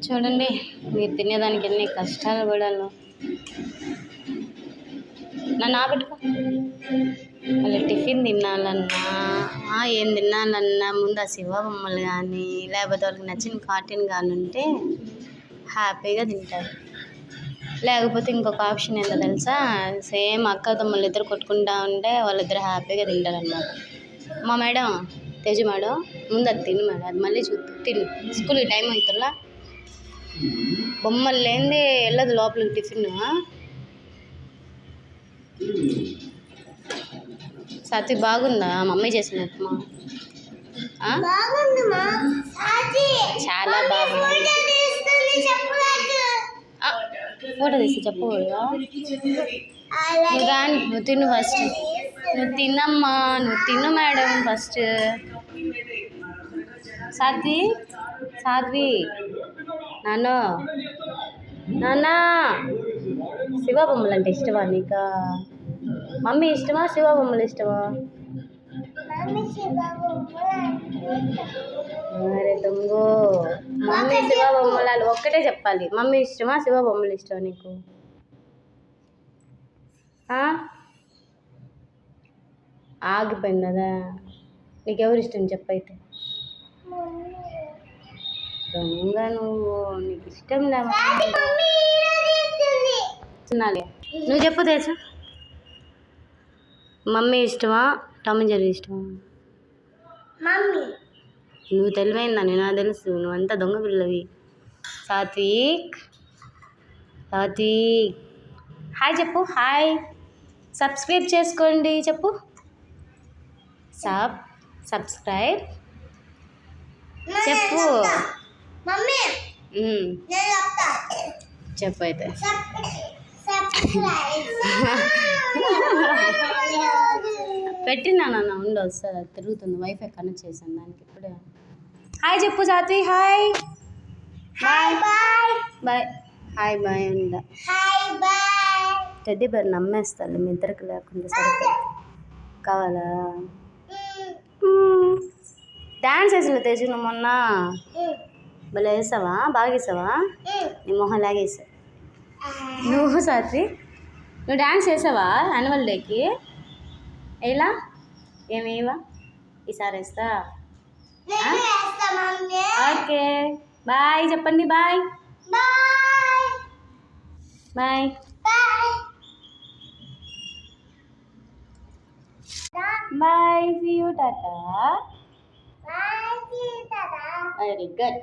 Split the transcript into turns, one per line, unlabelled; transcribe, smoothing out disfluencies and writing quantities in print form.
చూడండి మీరు తినేదానికి ఎన్ని కష్టాలు పడాను. నన్ను ఆపెట్టుకో. మళ్ళీ టిఫిన్ తినాలన్నా ఏం తినాలన్నా ముందు ఆ శివ బొమ్మలు కానీ లేకపోతే వాళ్ళకి నచ్చిన కార్టూన్ కానీ ఉంటే హ్యాపీగా తింటారు. లేకపోతే ఇంకొక ఆప్షన్ ఏంటో తెలుసా, సేమ్ అక్క తమ్ముళ్ళు ఇద్దరు కొట్టుకుంటా ఉంటే వాళ్ళిద్దరు హ్యాపీగా తింటారు అన్నమాట. మా మేడం తేజు మేడం ముందు అది తిను మేడం, అది మళ్ళీ తిను, స్కూల్కి టైం అవుతుందా, బొమ్మలు లేనిదే వెళ్ళదు లోపలికి టిఫిన్. సతి బాగుందా మమ్మీ చేసిన ఉప్మా? చాలా బాగుంది. ఫోటో తీసి చెప్పకూడదా? నువ్వు కానీ నువ్వు తిను ఫస్ట్, నువ్వు తిన్నమ్మా, నువ్వు తిను మేడం ఫస్ట్. సాత్వి నాన్న శివ బొమ్మలు అంటే ఇష్టమా నీకా? మమ్మీ ఇష్టమా శివ బొమ్మలు ఇష్టమా? అరే దొంగో, మమ్మీ శివ బొమ్మలు ఒక్కటే చెప్పాలి. మమ్మీ ఇష్టమా శివ బొమ్మలు ఇష్టమా నీకు? ఆగిపోయింది కదా. నీకెవరు ఇష్టం చెప్పైతే. దొంగ నువ్వు, నీకు ఇష్టం లేవా? నువ్వు చెప్పు తెలుసా, మమ్మీ ఇష్టమా టామ్ అండ్ జెర్రీ ఇష్టమా? నువ్వు తెలివైందని నాకు తెలుసు, నువ్వంతా దొంగ పిల్లవి. సాత్విక్ హాయ్ చెప్పు. హాయ్, సబ్స్క్రైబ్ చేసుకోండి చెప్పు. సబ్స్క్రైబ్ చెప్పు. చెప్పు అయితే. పెట్టినా నాన్న ఉండు, వస్తుంది తిరుగుతుంది, వైఫై కనెక్ట్ చేశాను దానికి ఇప్పుడే. హాయ్ చెప్పు Satvi. Hi bye. Hi bye ఉండ. టెడ్డీ బేర్ నమ్మేస్తాను మీ ఇద్దరికి లేకుండా. సరే కావాలా? డాన్స్ వేసిన తేజు నువ్వు మొన్న భలే వేసావా, బాగా వేసావా? నీ మొహం లాగేసావు నువ్వు. సాత్వి నువ్వు డాన్స్ వేసావా యాన్యువల్ డేకి? ఎలా ఏమేవా ఈసారి వేస్తా. ఓకే బాయ్ చెప్పండి. Bye bye. Bye, see you, Tata. Very good.